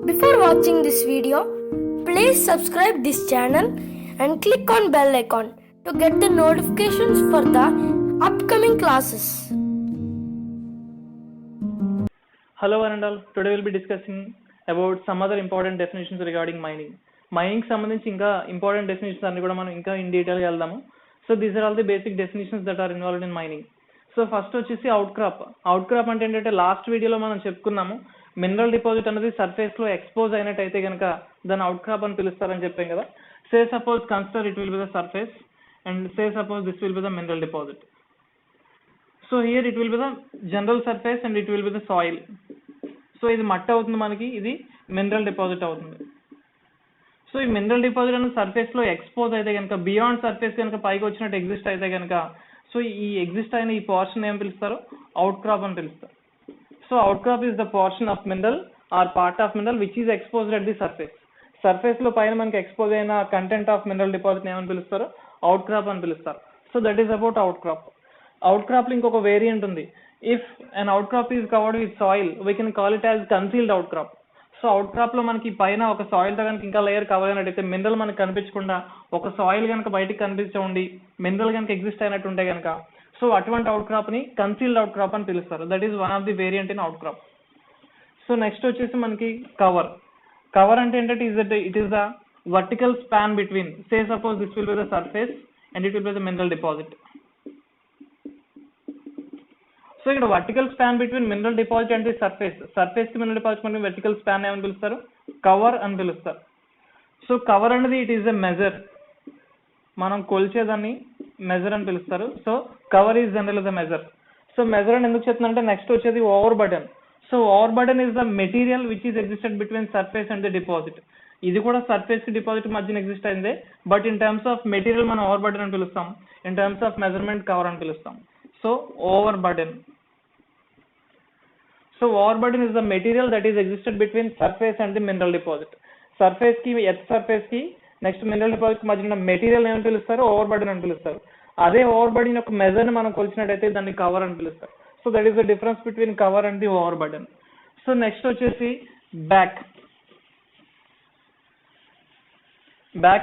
Before watching this video, please subscribe this channel and click on bell icon to get the notifications for the upcoming classes. Hello one and all. Today we'll be discussing about some other important definitions regarding mining. Mining సంబంధించి ఇంకా important definitions అన్ని కూడా మనం ఇంకా in detail గా వెళ్దాము. So these are all the basic definitions that are involved in mining. So first వచ్చేసి outcrop అంటే ఏంటంటే లాస్ట్ వీడియోలో మనం చెప్పుకున్నాము, మినరల్ డిపాజిట్ అనేది సర్ఫేస్ లో ఎక్స్పోజ్ అయినట్టయితే కనుక దాన్ని అవుట్ క్రాప్ అని పిలుస్తారని చెప్పాం కదా. Say suppose consider it will be the surface and say suppose this will be the mineral deposit. So here it will be the general surface and it will be the soil. So ఇది మట్టి అవుతుంది మనకి, ఇది mineral deposit అవుతుంది. So ఈ mineral deposit అనేది surface లో expose అయితే కనుక, బియాండ్ సర్ఫేస్ కనుక పైకి వచ్చినట్టు ఎగ్జిస్ట్ అయితే కనుక, సో ఈ ఎగ్జిస్ట్ అయిన ఈ పోర్షన్ ఏం పిలుస్తారు, అవుట్ క్రాప్ అని పిలుస్తారు. So outcrop is the portion of mineral or part of mineral which is exposed at the surface. Surface లో పైన మనకి ఎక్స్పోజ్ అయిన కంటెంట్ ఆఫ్ మినరల్ డిపాజిట్ ఏమని పిలుస్తారు, అవుట్ క్రాప్ అని పిలుస్తారు. So that is about out crop. Out crop లో ఇంకొక వేరియంట్ ఉంది. If an out crop is covered with soil we can call it as concealed outcrop. So out crop లో మనకి పైన ఒక సాయిల్ తో కనుక ఇంకా లేయర్ కవర్ అయినట్టయితే, మినరల్ మనకి కనిపించకుండా ఒక సాయిల్ కనుక బయటికి కనిపించండి, మినరల్ కనుక ఎగ్జిస్ట్ అయినట్టు ఉంటే కనుక, సో అటువంటి అవుట్ క్రాప్ ని కన్సీల్డ్ అవుట్ క్రాప్ అని పిలుస్తారు. That is one of the variant in outcrop. So next వచ్చేసి మనకి కవర్ అంటే ఏంటంటే it is the vertical span between, say suppose this will be the surface and it will be the mineral deposit. So ఇక్కడ vertical span between mineral deposit and the surface కి mineral deposit మనకి vertical span ఏమని పిలుస్తారు, cover అని పిలుస్తారు. So cover అనేది it is a measure, మనం కొలిచేదాన్ని measure అని పిలుస్తారు. So cover is general the measure. So measure అని ఎందుకు చెప్తుందంటే నెక్స్ట్ వచ్చేది over burden. So over burden is the material which is existed between surface and the deposit. ఇది కూడా సర్ఫేస్ కి డిపాజిట్ మధ్యన ఎగ్జిస్ట్ అయిందే, but in terms of material మనం ఓవర్ బర్డెన్ అని పిలుస్తాం, in terms of measurement cover అని పిలుస్తాం. So over burden. So overburden is the material that is existed between surface and the mineral deposit. Surface ki earth surface ki next mineral deposit ki మధ్యన material ఏమని పిలుస్తారు, overburden అని పిలుస్తారు. అదే overburden యొక్క measure ని మనం కొలిచినట్టయితే దాన్ని కవర్ అని పిలుస్తారు. So that is the difference between cover and the overburden. So next వచ్చేసి బ్యాక్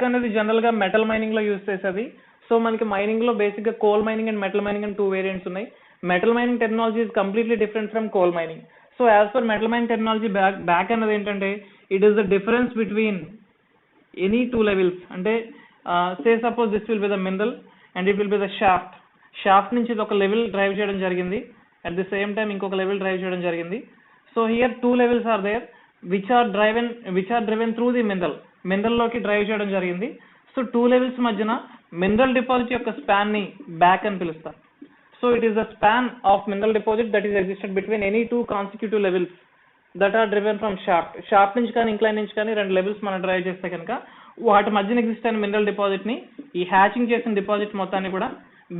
అనేది జనరల్ గా మెటల్ మైనింగ్ లో యూజ్ చేసేది. సో మనకి మైనింగ్ లో బేసిక్ గా coal mining and metal mining అని 2 వేరియంట్స్ ఉన్నాయి. Metal mining technology is completely different from coal mining. So as per metal mining technology, back అనేది ఏంటంటే it is the difference between any 2 levels. అంటే say suppose this will be the mineral and it will be the shaft నుంచి ఇది ఒక level drive చేయడం జరిగింది, at the same time ఇంకొక level drive చేయడం జరిగింది. So here 2 levels are there which are driven through the mineral లోకి drive చేయడం జరిగింది. సో 2 levels మధ్యన మినరల్ డిపాజిట్ యొక్క స్పాన్ ని బ్యాక్ అని పిలుస్తారు. So it is the span of mineral deposit that is existed between any 2 consecutive levels that are driven from shaft నుంచి కానీ ఇంక్లైన్ నుంచి కానీ 2 levels మనం డ్రైవ్ చేస్తే కనుక వాటి మధ్యన ఎగ్జిస్ట్ అయిన మినరల్ డిపాజిట్ ని, ఈ హ్యాచింగ్ చేసిన డిపాజిట్ మొత్తాన్ని కూడా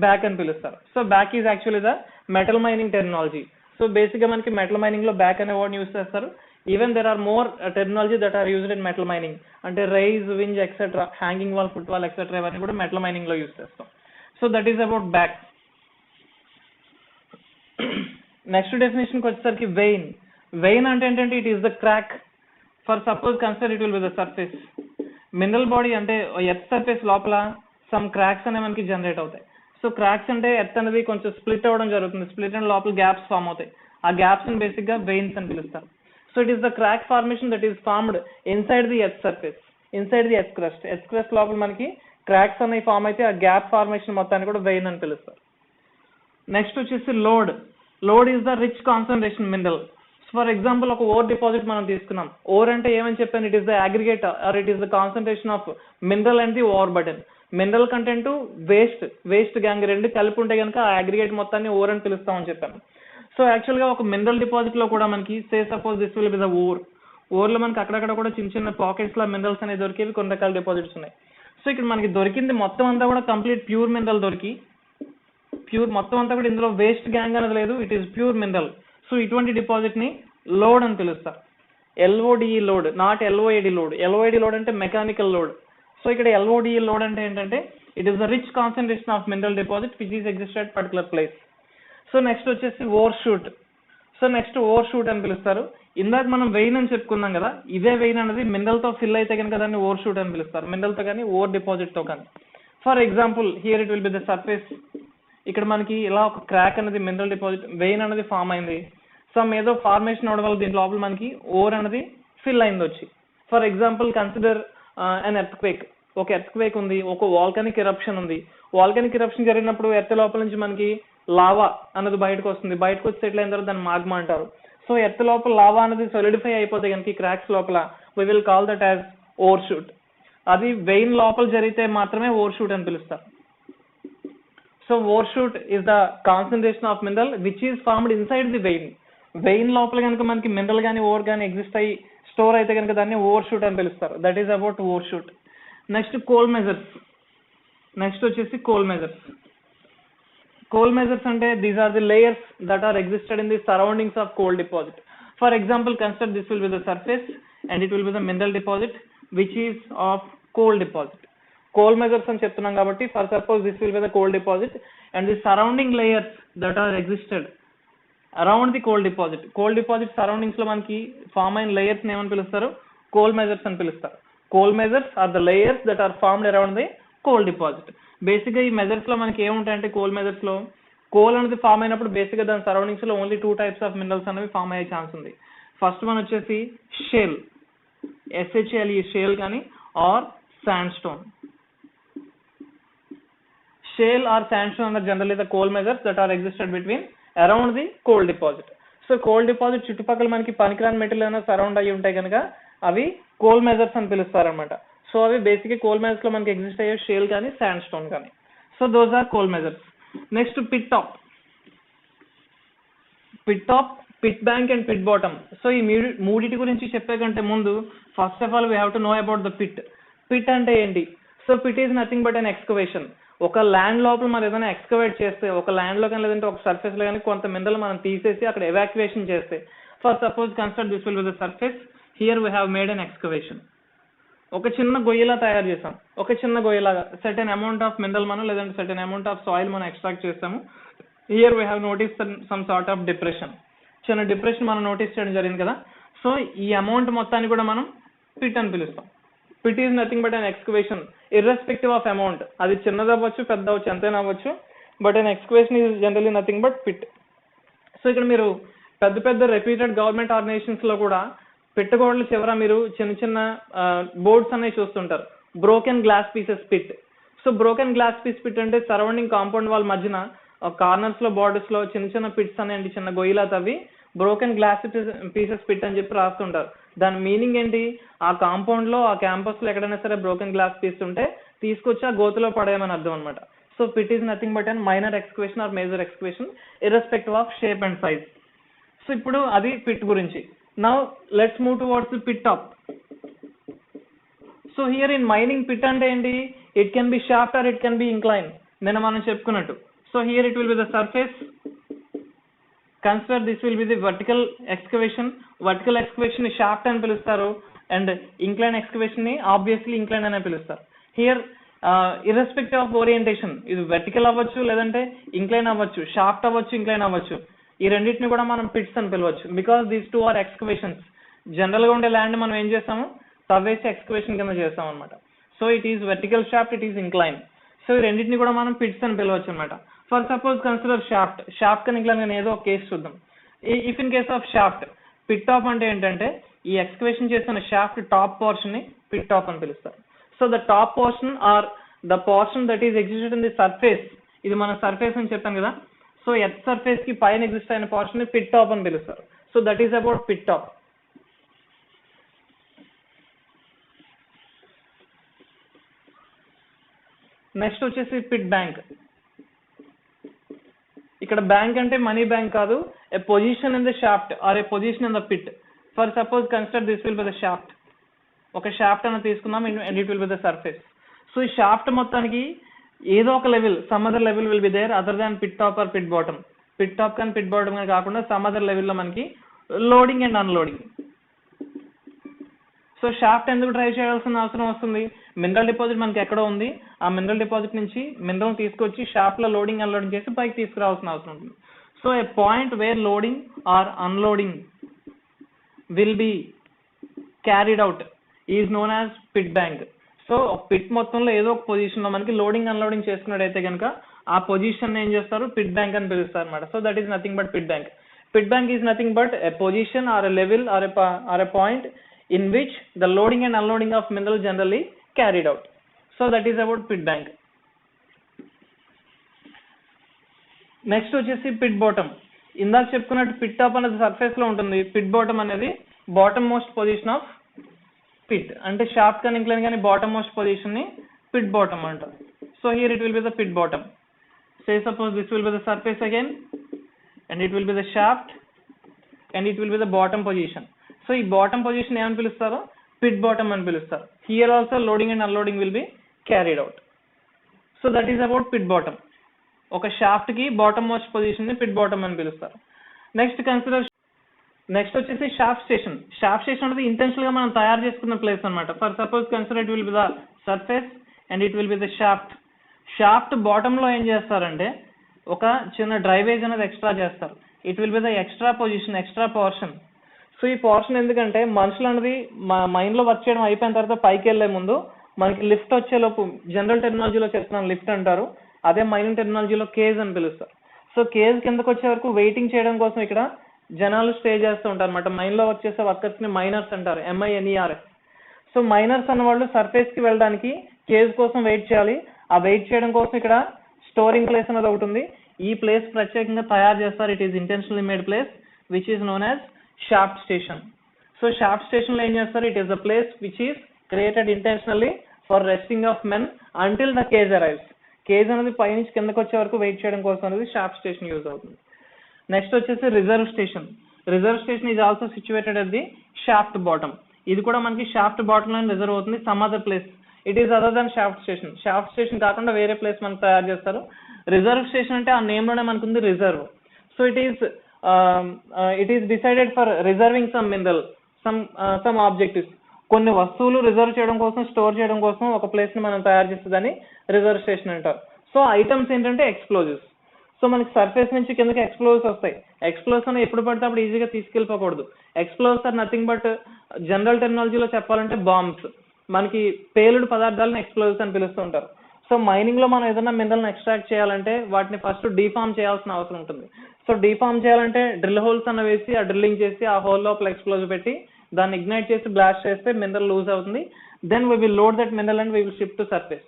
బ్యాక్ అని పిలుస్తారు. So back is actually the metal mining technology. So basic గా మనకి మెటల్ మైనింగ్ లో బ్యాక్ అనే వర్డ్ యూజ్ చేస్తారు. Even there are more technology that are used in metal mining, అంటే rise, winze etcetera, hanging wall, foot wall etcetera ఇవన్నీ కూడా metal mining లో use చేస్తాం. So that is about back. Next definition కి వచ్చేసరికి vein అంటే ఏంటంటే it is the crack. For suppose consider it will be the surface. Mineral body అంటే earth surface లోపల సమ్ క్రాక్స్ అనేవి మనకి జనరేట్ అవుతాయి. సో క్రాక్స్ అంటే ఎర్త్ అనేది కొంచెం స్ప్లిట్ అవ్వడం జరుగుతుంది, స్ప్లిట్ అండ్ లోపల గ్యాప్స్ ఫామ్ అవుతాయి. ఆ గ్యాప్స్ ని బేసిక్ గా వెయిన్స్ అని పిలుస్తారు. So it is the crack formation that is formed inside the earth surface, inside the earth crust లోపల మనకి క్రాక్స్ అనేవి ఫామ్ అయితే ఆ గ్యాప్ ఫార్మేషన్ మొత్తాన్ని కూడా వెయిన్ అని పిలుస్తారు. నెక్స్ట్ వచ్చేసి load is the rich concentration mineral. For example ఒక ఓర్ డిపాజిట్ మనం తీసుకున్నాం. ఓర్ అంటే ఏమని చెప్పాను, it is the aggregate or it is the concentration of mineral and the over burden. Mineral content, waste gangue రెండు కలిపి ఉంటే కనుక ఆ అగ్రిగేట్ మొత్తాన్ని ఓర్ అని పిలుస్తామని చెప్పాను. సో యాక్చువల్ గా ఒక మినరల్ డిపాజిట్ లో కూడా మనకి సే suppose this will be the ore లో మనకి అక్కడక్కడ కూడా చిన్న పాకెట్స్ లో మినరల్స్ అనేవి దొరికేవి, కొన్ని రకాల డిపాజిట్స్ ఉన్నాయి. సో ఇక్కడ మనకి దొరికింది మొత్తం అంతా కూడా కంప్లీట్ ప్యూర్ మినరల్ మొత్తం అంతా కూడా ఇందులో వేస్ట్ గ్యాంగ్ అనేది లేదు, it is pure mineral. So ఇటువంటి డిపాజిట్ ని లోడ్ అని పిలుస్తారు. LODE lode, not LOAD load. LOAD load అంటే మెకానికల్ లోడ్. సో ఇక్కడ LODE లోడ్ అంటే ఏంటంటే it is the rich concentration of mineral deposit which is exist at particular place. So next వచ్చేసి overshoot. So next over shoot అని పిలుస్తారు. ఇందాక మనం vein అని చెప్పుకున్నాం కదా, ఇదే వెయిన్ అనేది మినరల్ తో ఫిల్ అయితే కనుక దాన్ని ఓవర్ షూట్ అని పిలుస్తారు, మినరల్ తో కానీ ఓవర్ డిపాజిట్ తో కానీ. For example here it will be the surface. ఇక్కడ మనకి ఇలా ఒక క్రాక్ అనేది మినరల్ డిపాజిట్ వెయిన్ అనేది ఫామ్ అయింది. సమ్ ఏదో ఫార్మేషన్ అవడం వల్ల దీని లోపల మనకి ఓవర్ అనేది ఫిల్ అయింది వచ్చి. For example consider an earth quake. ఒక ఎర్త్ క్వేక్ ఉంది, ఒక వాల్కానిక్ ఎరప్షన్ ఉంది. వాల్కానిక్ ఎరప్షన్ జరిగినప్పుడు ఎర్త్ లోపల నుంచి మనకి లావా అనేది బయటకు వస్తుంది. బయటకు వచ్చి సెటిల్ అయిన తర్వాత దాన్ని మాగ్మా అంటారు. సో ఎర్త్ లోపల లావా అనేది సొలిడిఫై అయిపోతే కనుక క్రాక్స్ లోపల we will call that as over shoot. అది వెయిన్ లోపల జరిగితే మాత్రమే ఓవర్ షూట్ అని పిలుస్తారు. So over shoot is the concentration of mineral which is formed inside the vein. Vein లోపల కనుక మనకి మినరల్ కానీ ఓవర్ కానీ ఎగ్జిస్ట్ అయ్యి స్టోర్ అయితే కనుక దాన్ని ఓవర్ షూట్ అని పిలుస్తారు. That is about over shoot. Next coal measures. Next వచ్చేసి కోల్ మెజర్స్. కోల్ మెజర్స్ అంటే these are the layers that are existed in the surroundings of coal deposit. For example consider this will be the surface and it will be the mineral deposit which is of coal deposit. Coal measures అని చెప్తున్నాం కాబట్టి for suppose this will be the coal deposit and the surrounding layers that are existed around the coal deposit. Coal deposit surroundings లో మనకి form అయిన layers ఏమని పిలుస్తారు? Coal measures అని పిలుస్తారు. Coal measures are the layers that are formed around the coal deposit. Basic గా ఈ measures లో మనకి ఏముంటాయంటే కోల్ మెజర్స్ లో కోల్ అనేది ఫామ్ అయినప్పుడు బేసిక్ గా దాని సరౌండింగ్స్ లో ఓన్లీ 2 types ఆఫ్ మినరల్స్ అనేవి ఫామ్ అయ్యే ఛాన్స్ ఉంది. ఫస్ట్ వన్ వచ్చేసి షేల్, SHLE షేల్ కానీ or sandstone. Shale or sandstone are generally the coal measures that are existed between around the coal deposit. So coal deposit చుట్టుపక్కల మనకి పనికిరాని material అయినా surround అయ్యి ఉంటాయి కనుక అవి కోల్ మెజర్స్ అని పిలుస్తారు అనమాట. సో అవి బేసిక్ కోల్ మెజర్స్ లో మనకి ఎగ్జిస్ట్ అయ్యే షేల్ కానీ శాండ్ స్టోన్ కానీ. So those are coal measures. Next pit top. Pit top, pit bank and pit bottom. So ఈ మూడిటి గురించి చెప్పే కంటే ముందు first of all we have to know about the pit. Pit అంటే ఏంటి? So pit is nothing but an excavation. ఒక land లోపల మనం ఏదైనా ఎక్స్కవేట్ చేస్తే, ఒక ల్యాండ్ లో కానీ లేదంటే ఒక సర్ఫేస్ లో కానీ కొంత మినరల్ మనం తీసేసి అక్కడ ఎవాక్యుయేషన్ చేస్తే, for suppose consider this will be the surface, here we have made an excavation. ఒక చిన్న గొయ్యిలా తయారు చేసాం. ఒక చిన్న గొయ్యిలాగా సర్టెన్ అమౌంట్ ఆఫ్ మినరల్ మనం లేదంటే సర్టెన్ అమౌంట్ ఆఫ్ సాయిల్ మనం ఎక్స్ట్రాక్ట్ చేస్తాము. Here we have notice some sort of depression. చిన్న డిప్రెషన్ మనం నోటీస్ చేయడం జరిగింది కదా. సో ఈ అమౌంట్ మొత్తాన్ని కూడా మనం పిట్ అని పిలుస్తాం. Pit is nothing but an excavation irrespective of amount. అది చిన్నది అవ్వచ్చు, పెద్ద అవ్వచ్చు, ఎంతైనా అవ్వచ్చు, but an excavation is generally nothing but pit. So ఇక్కడ మీరు పెద్ద పెద్ద రెప్యూటెడ్ గవర్నమెంట్ ఆర్గనైజేషన్స్ లో కూడా పిట్టగోడల చివర మీరు చిన్న చిన్న బోర్డ్స్ అనేవి చూస్తుంటారు, broken glass pieces pit. So broken glass piece pit అంటే సరౌండింగ్ కాంపౌండ్ వాల్ మధ్యన కార్నర్స్ లో బార్డర్స్ లో చిన్న చిన్న పిట్స్ అనేవి చిన్న గొయ్యిలా తవ్వి బ్రోకెన్ గ్లాస్ పీసెస్ పిట్ అని చెప్పి రాస్తుంటారు. దాని మీనింగ్ ఏంటి? ఆ కాంపౌండ్ లో, ఆ క్యాంపస్ లో ఎక్కడైనా సరే బ్రోకెన్ గ్లాస్ పీస్ ఉంటే తీసుకొచ్చి ఆ గోతులో పడేయమని అర్థం అనమాట. So pit is nothing but and minor excavation or major excavation irrespective of shape and size. So ఇప్పుడు అది పిట్ గురించి. Now let's move towards the pit top. So here in mining, pit అంటే ఏంటి? It can be shaft or it can be incline. నేను మనం చెప్పుకున్నట్టు. So here it will be the surface. Consider this will be the vertical excavation. Vertical excavation ని shaft అని పిలుస్తారు and incline excavation ని obviously incline అని పిలుస్తారు. Here irrespective of orientation, ఇది vertical అవ్వచ్చు లేదంటే incline అవ్వచ్చు, shaft అవ్వచ్చు, incline అవ్వచ్చు. ఈ రెండింటిని కూడా మనం పిట్స్ అని పిలవచ్చు. Because these two are excavations. General గా ఉండే ల్యాండ్ మనం ఏం చేస్తాము? తవ్వేసి ఎక్స్కవేషన్ కింద చేస్తాం అనమాట. So it is vertical shaft, it is incline. So ఈ రెండింటిని కూడా మనం పిట్స్ అని పిలవచ్చు అనమాట. For suppose consider shaft. Shaft కన్నా ఇంక్లైన్ ఏదో ఒక కేసు చూద్దాం. If in case of shaft, pit top అంటే ఏంటంటే ఈ ఎక్స్కవేషన్ చేసిన షాఫ్ట్ టాప్ పోర్షన్ ని పిట్ టాప్ అని పిలుస్తారు. So the top portion or the portion that is existed in the surface. ఇది మన సర్ఫేస్ అని చెప్పాను కదా. సో ఎర్త్ సర్ఫేస్ కి పైన ఎగ్జిస్ట్ అయిన పోర్షన్ ని పిట్ టాప్ అని పిలుస్తారు. So that is about pit top. Next వచ్చేసి పిట్ బ్యాంక్. ఇక్కడ బ్యాంక్ అంటే మనీ బ్యాంక్ కాదు, a position in the shaft or a position in the pit. For suppose consider this will be the shaft. ఒక shaft అని తీసుకుందాం and it will be the surface. So ఈ shaft మొత్తానికి ఏదో ఒక level, some other level will be there other than pit top or pit bottom. Pit top కానీ pit bottom కానీ కాకుండా సమ్ అదర్ లెవెల్లో మనకి loading and unloading. So shaft ఎందుకు డ్రైవ్ చేయాల్సిన అవసరం వస్తుంది? మినరల్ డిపాజిట్ మనకి ఎక్కడో ఉంది, ఆ మినరల్ డిపాజిట్ నుంచి మినరల్ తీసుకొచ్చి షాఫ్ట్ లో లోడింగ్ అన్లోడింగ్ చేసి పైకి తీసుకురావాల్సిన అవసరం ఉంటుంది. So So a point where loading or unloading will be carried out is known as pit bank. So pit మొత్తంలో ఏదో ఒక పొజిషన్ లో మనకి లోడింగ్ అన్లోడింగ్ చేసుకున్నట్టయితే కనుక ఆ పొజిషన్ ఏం చేస్తారు, పిట్ బ్యాంక్ అని పిలుస్తారు అనమాట. So that is nothing but pit bank. Pit bank is nothing but a position or a level or a point in which the loading and unloading of mineral generally carried out. So that is about pit bank. Next వచ్చేసి pit bottom. ఇందాక చెప్పుకున్నట్టు pit top అనేది surface లో ఉంటుంది, pit bottom అనేది bottom most position of pit. అంటే shaft కానీ incline కానీ బాటమ్ మోస్ట్ పొజిషన్ ని పిట్ బాటమ్ అంటారు. So here it will be the pit bottom. Say suppose this will be the surface again and it will be the shaft and it will be the bottom position. So ఈ bottom position ఏమని పిలుస్తారో pit bottom అని పిలుస్తారు. Here also loading and unloading will be carried out. So that is about pit bottom. ఒక shaft కి bottom most position ని pit bottom అని పిలుస్తారు. నెక్స్ట్ వచ్చేసి షాఫ్ట్ స్టేషన్. షాఫ్ట్ స్టేషన్ అనేది ఇంటెన్షనల్ గా మనం తయారు చేసుకున్న ప్లేస్ అనమాట. For suppose consider it will be the surface and it will be the shaft. Shaft bottom లో ఏం చేస్తారంటే ఒక చిన్న డ్రైవేజ్ అనేది ఎక్స్ట్రా చేస్తారు. It will be the extra position, extra portion. So ఈ పోర్షన్ ఎందుకంటే మనుషులు అనేది మైండ్ లో వర్క్ చేయడం అయిపోయిన తర్వాత పైకి వెళ్లే ముందు మనకి లిఫ్ట్ వచ్చే లోపు, జనరల్ టెక్నాలజీలో చెప్తున్నాను లిఫ్ట్ అంటారు, అదే మైనింగ్ టెక్నాలజీలో కేజ్ అని పిలుస్తారు. సో కేజ్ కిందకు వచ్చే వరకు వెయిటింగ్ చేయడం కోసం ఇక్కడ జనాలు స్టే చేస్తూ ఉంటారు అనమాట. మైన్ లో వచ్చేసే వర్కర్స్ ని మైనర్స్ అంటారు, MINERS. సో మైనర్స్ అన్న వాళ్ళు సర్ఫేస్ కి వెళ్ళడానికి కేజ్ కోసం వెయిట్ చేయాలి. ఆ వెయిట్ చేయడం కోసం ఇక్కడ స్టోరింగ్ ప్లేస్ అనేది ఒకటి ఉంది. ఈ ప్లేస్ ప్రత్యేకంగా తయారు చేస్తారు. It is intentionally made place which is known as shaft station. So shaft station లో ఏం చేస్తారు, it is the place which is created intentionally for resting of men until the cage arrives. Cage అనేది పైనుంచి కిందకు వచ్చే వరకు wait చేయడం కోసం అనేది షాఫ్ట్ స్టేషన్ యూజ్ అవుతుంది. నెక్స్ట్ వచ్చేసి reserve station. Reserve station is also situated at the shaft bottom. ఇది కూడా మనకి షాఫ్ట్ బాటమ్ లో రిజర్వ్ అవుతుంది. Some other place it is other than shaft station. Shaft station కాకుండా వేరే ప్లేస్ మనకు తయారు చేస్తారు. రిజర్వ్ స్టేషన్ అంటే ఆ నేమ్ లోనే మనకు ఉంది reserve. So it is decided for reserving some mineral, some objectives. కొన్ని వస్తువులు రిజర్వ్ చేయడం కోసం, స్టోర్ చేయడం కోసం ఒక ప్లేస్ ని మనం తయారు చేస్తుందని రిజర్వ్ స్టేషన్ అంటారు. సో ఐటమ్స్ ఏంటంటే ఎక్స్ప్లోజివ్స్. సో మనకి సర్ఫేస్ నుంచి కిందకి ఎక్స్ప్లోజివ్స్ వస్తాయి. ఎక్స్ప్లోజివ్స్ అని ఎప్పుడు పడితే అప్పుడు ఈజీగా తీసుకెళ్ళిపోకూడదు. Explosives are nothing but general టెక్నాలజీలో చెప్పాలంటే బాంబ్స్. మనకి పేలుడు పదార్థాలను ఎక్స్ప్లోజివ్స్ అని పిలుస్తూ ఉంటారు. సో మైనింగ్ లో మనం ఏదైనా మినరల్ ఎక్స్ట్రాక్ట్ చేయాలంటే వాటిని ఫస్ట్ డీఫార్మ్ చేయాల్సిన అవసరం ఉంటుంది. సో డీఫార్మ్ చేయాలంటే డ్రిల్ హోల్స్ అన్న వేసి ఆ డ్రిల్లింగ్ చేసి ఆ హోల్ లోపల ఎక్స్ప్లోజివ్ పెట్టి దాన్ని ఇగ్నైట్ చేసి బ్లాస్ట్ చేస్తే మినరల్ లూజ్ అవుతుంది. Then we will load that mineral and we will shift to surface.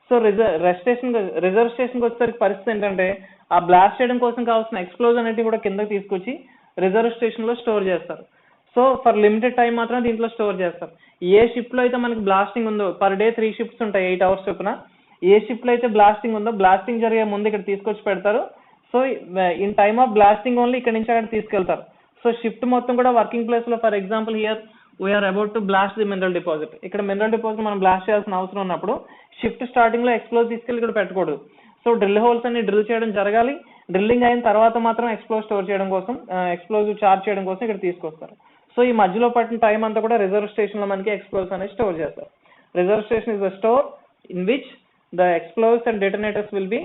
So reserve station వచ్చేసరికి పరిస్థితి ఏంటంటే ఆ బ్లాస్ట్ చేయడం కోసం కావాల్సిన ఎక్స్ప్లోజన్ అనేది కూడా కిందకి తీసుకొచ్చి రిజర్వ్ స్టేషన్ లో స్టోర్ చేస్తారు. సో ఫర్ లిమిటెడ్ టైం మాత్రం దీంట్లో స్టోర్ చేస్తారు. ఏ షిఫ్ట్ లో అయితే మనకి బ్లాస్టింగ్ ఉందో, పర్ డే 3 షిఫ్ట్స్ ఉంటాయి 8 hours చొప్పున. ఏ షిఫ్ట్ లో అయితే బ్లాస్టింగ్ ఉందో బ్లాస్టింగ్ జరిగే ముందు ఇక్కడ తీసుకొచ్చి పెడతారు. So in time of blasting only ఇక్కడ నుంచి అక్కడ తీసుకెళ్తారు. సో షిఫ్ట్ మొత్తం కూడా వర్కింగ్ ప్లేస్ లో, for example here we are about to blast the mineral deposit. ఇక్కడ మినరల్ డిపాజిట్ మనం బ్లాస్ట్ చేయాల్సిన అవసరం ఉన్నప్పుడు షిఫ్ట్ స్టార్టింగ్ లో ఎక్స్ప్లోజ్ తీసుకెళ్ళి ఇక్కడ పెట్టకూడదు. సో డ్రిల్ హోల్స్ అన్ని డ్రిల్ చేయడం జరగాలి. డ్రిల్లింగ్ అయిన తర్వాత మాత్రం ఎక్స్ప్లోజ్ స్టోర్ చేయడం కోసం, ఎక్స్ప్లోజివ్ చార్జ్ చేయడం కోసం ఇక్కడ తీసుకొస్తారు. సో ఈ మధ్యలో పట్టిన టైం అంతా కూడా రిజర్వ్ స్టేషన్ లో మనకి ఎక్స్ప్లోజ్ అనేది స్టోర్ చేస్తారు. Reserve station is the store in which the explosives and detonators will be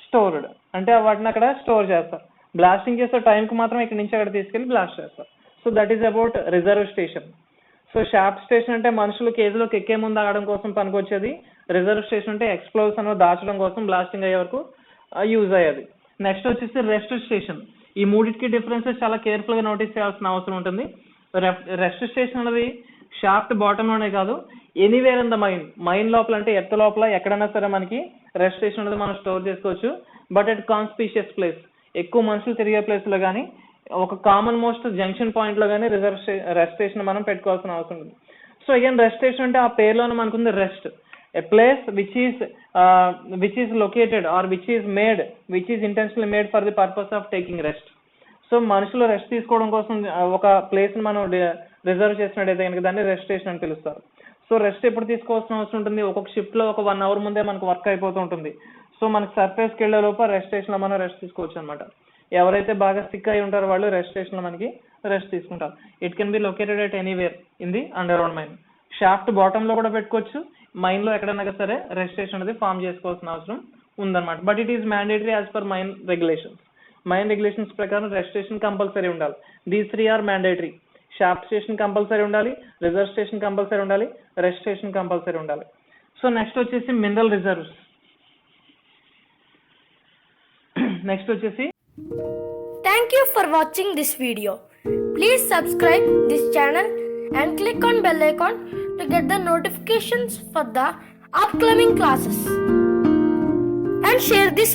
stored. అంటే వాటిని అక్కడ స్టోర్ చేస్తారు. బ్లాస్టింగ్ చేసే టైంకి మాత్రం ఇక్కడ నుంచి అక్కడ తీసుకెళ్లి బ్లాస్ట్ చేస్తారు. So that is about reserve station. So shaft station అంటే మనుషులు కేజీలోకి ఎక్కే ముందు ఆగడం కోసం పనికొచ్చేది. రిజర్వ్ స్టేషన్ అంటే ఎక్స్ప్లోజివ్స్ అనేది దాచడం కోసం, బ్లాస్టింగ్ అయ్యే వరకు యూజ్ అయ్యేది. నెక్స్ట్ వచ్చేసి రెస్ట్ స్టేషన్. ఈ మూడింటికి డిఫరెన్సెస్ చాలా కేర్ఫుల్ గా నోటీస్ చేయాల్సిన అవసరం ఉంటుంది. రెస్ట్ స్టేషన్ అనేది షాఫ్ట్ బాటమ్ లోనే కాదు, ఎనీవేర్ ఇన్ ద మైన్ లోపల, అంటే ఎర్త్ లోపల ఎక్కడైనా సరే మనకి రెస్ట్ స్టేషన్ అనేది మనం స్టోర్ చేసుకోవచ్చు. బట్ అట్ కాన్స్పీషియస్ ప్లేస్, ఎక్కువ మనుషులు తిరిగే ప్లేస్ లో కానీ, ఒక కామన్ మోస్ట్ జంక్షన్ పాయింట్ లో కానీ రెస్ట్ స్టేషన్ మనం పెట్టుకోవాల్సిన అవసరం ఉంది. సో అగైన్ రెస్ట్ స్టేషన్ అంటే ఆ పేరులోనే మనకుంది rest. a place which is located or which is intentionally made for the purpose of taking rest. So మనుషులు రెస్ట్ తీసుకోవడం కోసం ఒక ప్లేస్ ని మనం రిజర్వ్ చేసినట్టయితే కనుక దాన్ని రెస్ట్ స్టేషన్ అని పిలుస్తారు. సో రెస్ట్ ఎప్పుడు తీసుకోవాల్సిన అవసరం ఉంటుంది, ఒక్కొక్క షిఫ్ట్ లో ఒక 1 hour ముందే మనకు వర్క్ అయిపోతూ ఉంటుంది. సో మనకి సర్ఫేస్ కి వెళ్లే లోపల రెస్ట్ స్టేషన్ లో మనం రెస్ట్ తీసుకోవచ్చు అనమాట. ఎవరైతే బాగా సిక్ అయి ఉంటారో వాళ్ళు రెస్ట్ స్టేషన్ లో మనకి రెస్ట్ తీసుకుంటారు. It can be located at anywhere in the underground mine. Shaft bottom లో కూడా పెట్టుకోవచ్చు. మైన్ లో ఎక్కడైనా సరే రెస్ట్ స్టేషన్ అనేది ఫామ్ చేసుకోవాల్సిన అవసరం ఉందన్నమాట. But it is mandatory as per mine regulations. Mine regulations ప్రకారం రెజిస్ట్రేషన్ కంపల్సరీ ఉండాలి. These 3 are mandatory. Shaft station compulsory ఉండాలి, రిజర్వ్ స్టేషన్ కంపల్సరీ ఉండాలి, రెజిస్ట్రేషన్ కంపల్సరీ ఉండాలి. సో నెక్స్ట్ వచ్చేసి మినరల్ రిజర్వ్స్. నెక్స్ట్ వచ్చేసి Thank you for watching this video. Please subscribe this channel and click on bell icon to get the notifications for the upcoming classes. And share this